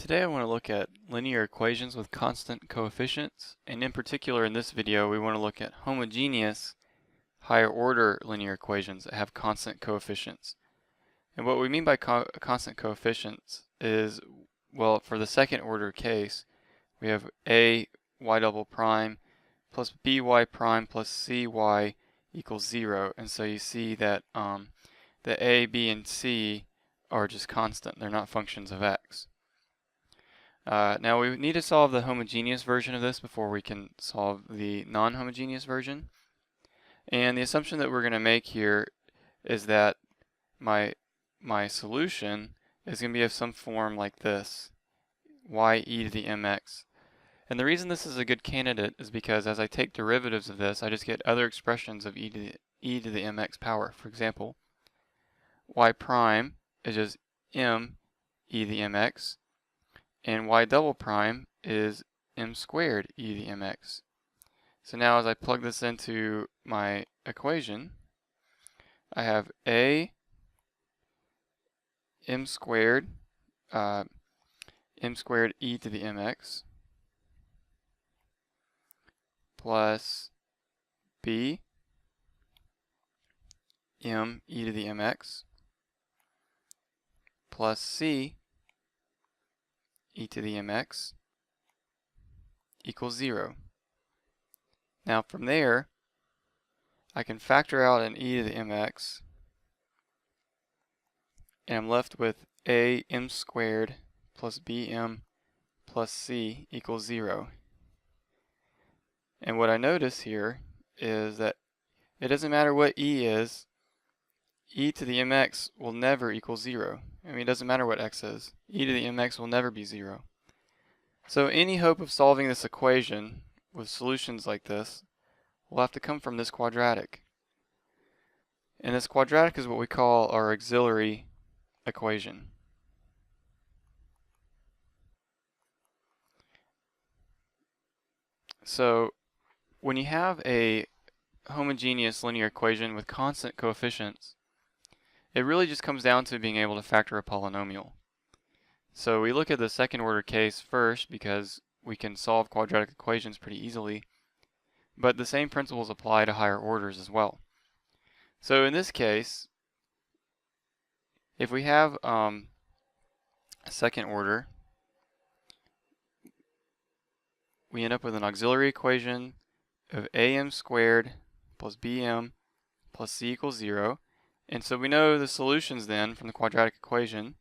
Today I want to look at linear equations with constant coefficients, and in particular in this video we want to look at homogeneous higher order linear equations that have constant coefficients. And what we mean by constant coefficients is, well, for the second order case we have a y double prime plus by prime plus cy equals 0, and so you see that the a, b, and c are just constant. They're not functions of x. Now we need to solve the homogeneous version of this before we can solve the non-homogeneous version. And the assumption that we're going to make here is that my solution is going to be of some form like this, y e to the mx. And the reason this is a good candidate is because as I take derivatives of this, I just get other expressions of e to the mx power. For example, y prime is just m e to the mx, and y double prime is m squared e to the mx. So now as I plug this into my equation, I have a m squared e to the mx plus b m e to the mx plus c e to the mx equals 0. Now from there, I can factor out an e to the mx, and I'm left with a m squared plus bm plus c equals 0. And what I notice here is that it doesn't matter what e is, e to the mx will never equal 0. I mean, it doesn't matter what x is. E to the mx will never be 0. So any hope of solving this equation with solutions like this will have to come from this quadratic. And this quadratic is what we call our auxiliary equation. So when you have a homogeneous linear equation with constant coefficients, it really just comes down to being able to factor a polynomial. So we look at the second order case first because we can solve quadratic equations pretty easily, but the same principles apply to higher orders as well. So in this case, if we have a second order, we end up with an auxiliary equation of am squared plus bm plus c equals 0. And so we know the solutions then from the quadratic equation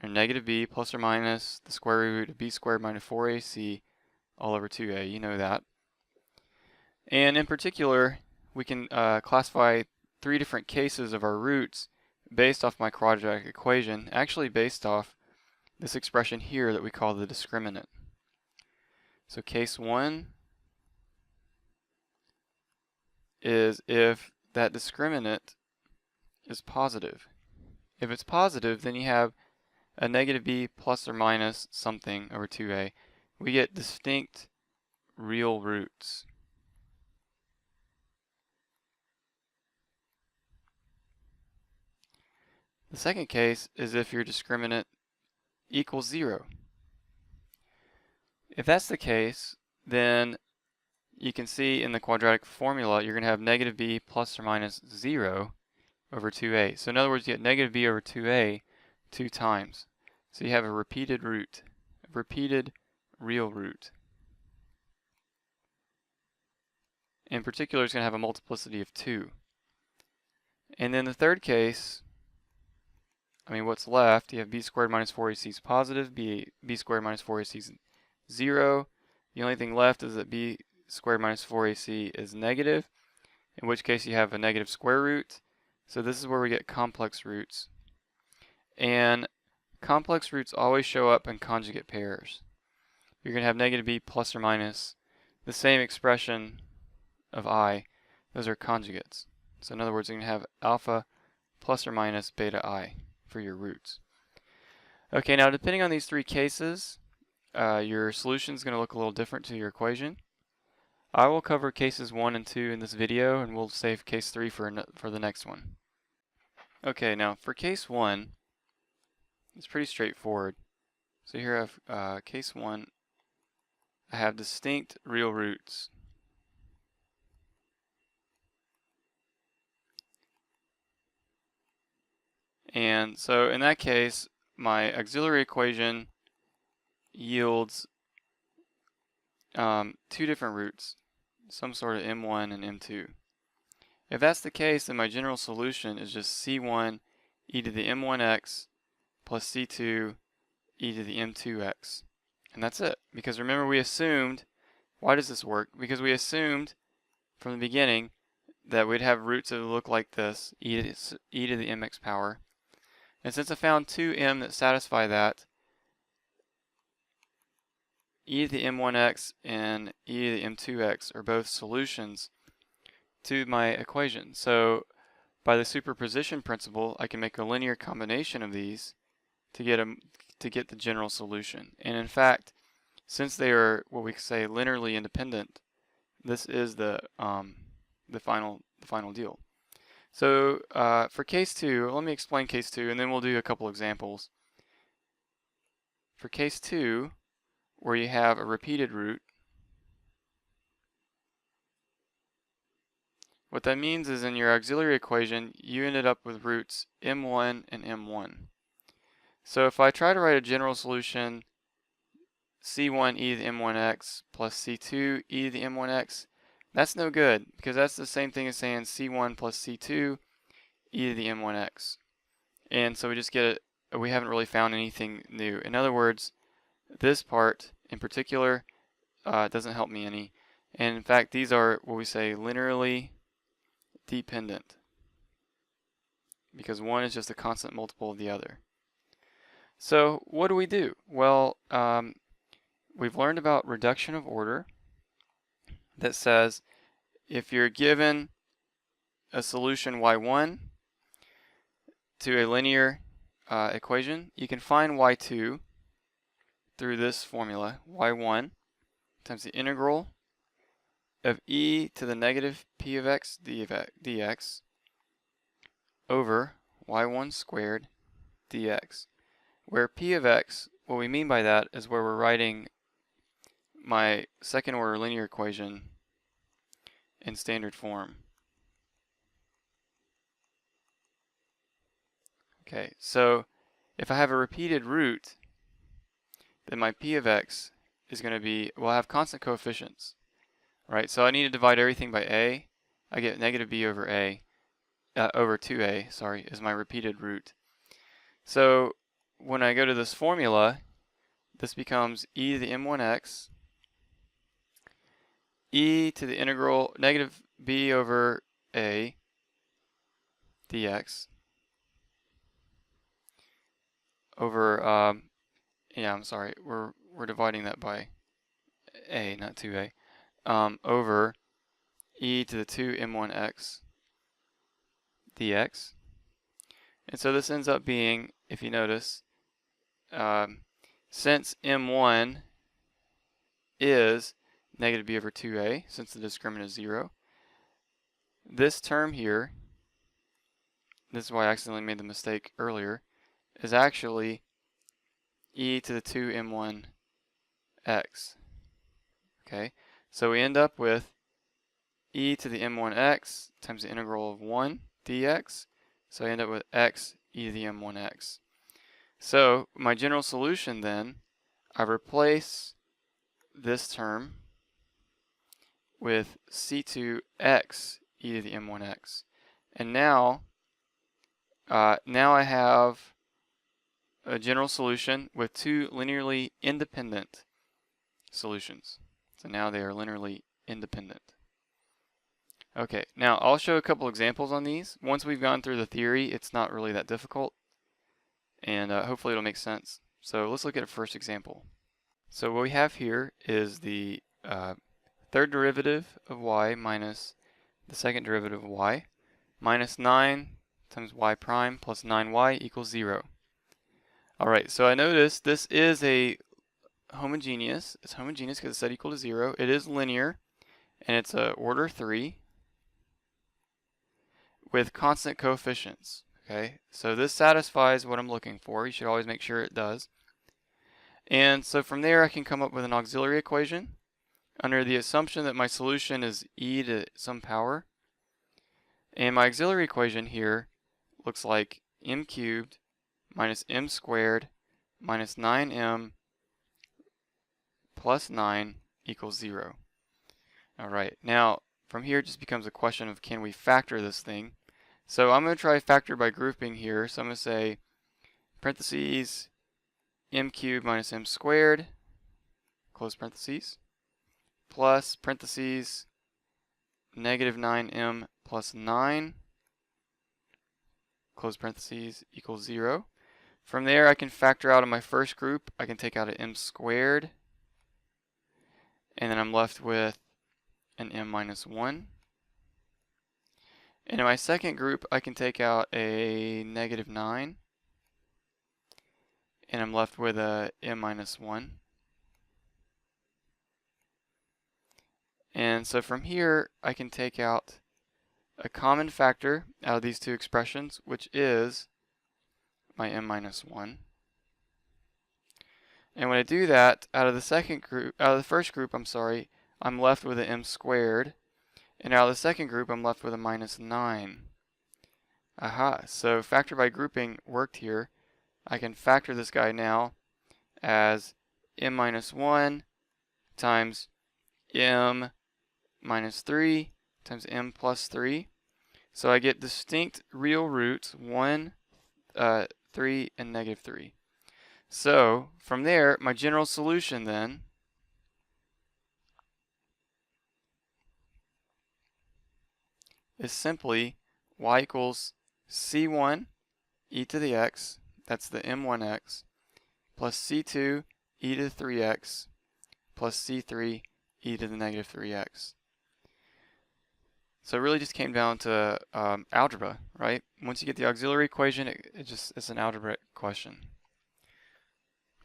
are negative b plus or minus the square root of b squared minus 4ac all over 2a. You know that. And in particular, we can classify 3 different cases of our roots based off my quadratic equation, actually based off this expression here that we call the discriminant. So case 1 is if that discriminant is positive. If it's positive, then you have a negative b plus or minus something over 2a. We get distinct real roots. The second case is if your discriminant equals 0. If that's the case, then you can see in the quadratic formula you're going to have negative b plus or minus 0 over 2a. So in other words, you get negative b over 2a 2 times. So you have a repeated root, a repeated real root. In particular, it's going to have a multiplicity of 2. And then the third case, what's left, you have b squared minus 4ac is positive, b squared minus 4ac is 0. The only thing left is that b squared minus 4ac is negative, in which case you have a negative square root. So this is where we get complex roots. And complex roots always show up in conjugate pairs. You're going to have negative b plus or minus the same expression of I. Those are conjugates. So in other words, you're going to have alpha plus or minus beta I for your roots. Okay, now depending on these 3 cases, your solution is going to look a little different to your equation. I will cover cases 1 and 2 in this video, and we'll save case 3 for the next one. Okay, now for case 1, it's pretty straightforward. So here I have case 1. I have distinct real roots. And so in that case, my auxiliary equation yields two different roots, some sort of m1 and m2. If that's the case, then my general solution is just c1 e to the m1x plus c2 e to the m2x. And that's it. Because remember, we assumed, why does this work? Because we assumed from the beginning that we'd have roots that would look like this, e to the mx power. And since I found two m that satisfy that, e to the m1x and e to the m2x are both solutions to my equation. So by the superposition principle, I can make a linear combination of these to get the general solution. And in fact, since they are what we say linearly independent, this is the final deal. So for case 2, let me explain case 2, and then we'll do a couple examples. For case 2, where you have a repeated root, what that means is in your auxiliary equation, you ended up with roots m1 and m1. So if I try to write a general solution, c1 e to the m1x plus c2 e to the m1x, that's no good, because that's the same thing as saying c1 plus c2 e to the m1x. And so we just get it, we haven't really found anything new. In other words, this part in particular doesn't help me any. And in fact, these are what we say linearly dependent, because one is just a constant multiple of the other. So what do we do? Well, we've learned about reduction of order that says if you're given a solution y1 to a linear equation, you can find y2 through this formula, y1 times the integral of e to the negative p of x dx over y1 squared dx, where p of x, what we mean by that is where we're writing my second order linear equation in standard form. Okay, so if I have a repeated root, then my p of x is going to be, well, I have constant coefficients, right? So I need to divide everything by a. I get negative b over a, over 2a, sorry, is my repeated root. So when I go to this formula, this becomes e to the m1x, e to the integral negative b over a dx over, yeah, I'm sorry, we're dividing that by a, not 2a, over e to the 2m1x dx. And so this ends up being, if you notice, since m1 is negative b over 2a, since the discriminant is 0, this term here, this is why I accidentally made the mistake earlier, is actually e to the 2m1x. Okay, so we end up with e to the m1x times the integral of 1 dx. So I end up with x e to the m1x. So my general solution then, I replace this term with c2x e to the m1x. And now I have a general solution with two linearly independent solutions. So now they are linearly independent. Okay, now I'll show a couple examples on these. Once we've gone through the theory, it's not really that difficult, and hopefully it'll make sense. So let's look at a first example. So what we have here is the third derivative of y minus the second derivative of y, minus 9 times y prime plus 9y equals 0. Alright, so I notice this is a homogeneous. It's homogeneous because it's set equal to 0. It is linear, and it's order 3 with constant coefficients. Okay, so this satisfies what I'm looking for. You should always make sure it does. And so from there I can come up with an auxiliary equation under the assumption that my solution is e to some power. And my auxiliary equation here looks like m cubed minus m squared minus 9m plus 9 equals 0. Alright, now from here it just becomes a question of can we factor this thing. So I'm going to try factor by grouping here. So I'm going to say parentheses m cubed minus m squared, close parentheses, plus parentheses negative 9m plus 9, close parentheses, equals 0. From there I can factor out of my first group. I can take out an m squared, and then I'm left with an m minus 1. And in my second group I can take out a negative 9, and I'm left with a m minus 1. And so from here I can take out a common factor out of these two expressions, which is my m minus 1. And when I do that, out of the first group, I'm left with an m squared, and out of the second group I'm left with a minus 9. Aha, so factor by grouping worked here. I can factor this guy now as m minus 1 times m minus 3 times m plus 3. So I get distinct real roots, 1, 3, and negative 3. So from there, my general solution then is simply y equals c1 e to the x, that's the m1x, plus c2 e to the 3x, plus c3 e to the negative 3x. So it really just came down to algebra, right? Once you get the auxiliary equation, it's an algebraic question.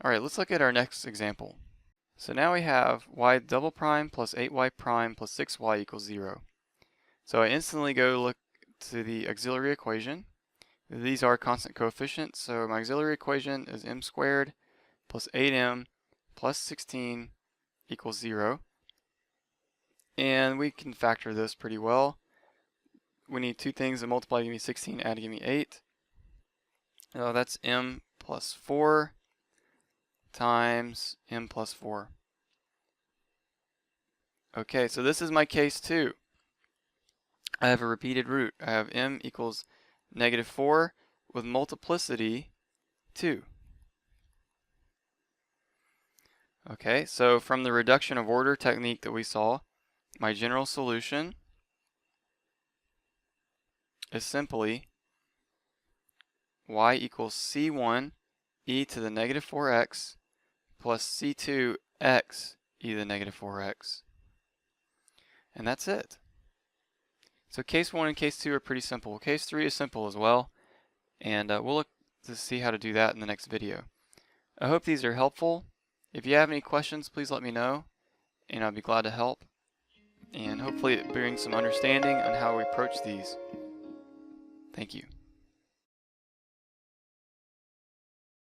Alright, let's look at our next example. So now we have y double prime plus 8y prime plus 6y equals 0. So I instantly go look to the auxiliary equation. These are constant coefficients, so my auxiliary equation is m squared plus 8m plus 16 equals 0. And we can factor this pretty well. We need two things to multiply to give me 16, add to give me 8. So that's m plus 4 times m plus 4. Okay, so this is my case 2. I have a repeated root. I have m equals negative 4 with multiplicity 2. Okay, so from the reduction of order technique that we saw, my general solution is simply y equals c1 e to the negative 4x plus c2 x e to the negative 4x. And that's it. So case 1 and case 2 are pretty simple. Case 3 is simple as well, and we'll look to see how to do that in the next video. I hope these are helpful. If you have any questions, please let me know, and I'll be glad to help. And hopefully it brings some understanding on how we approach these. Thank you.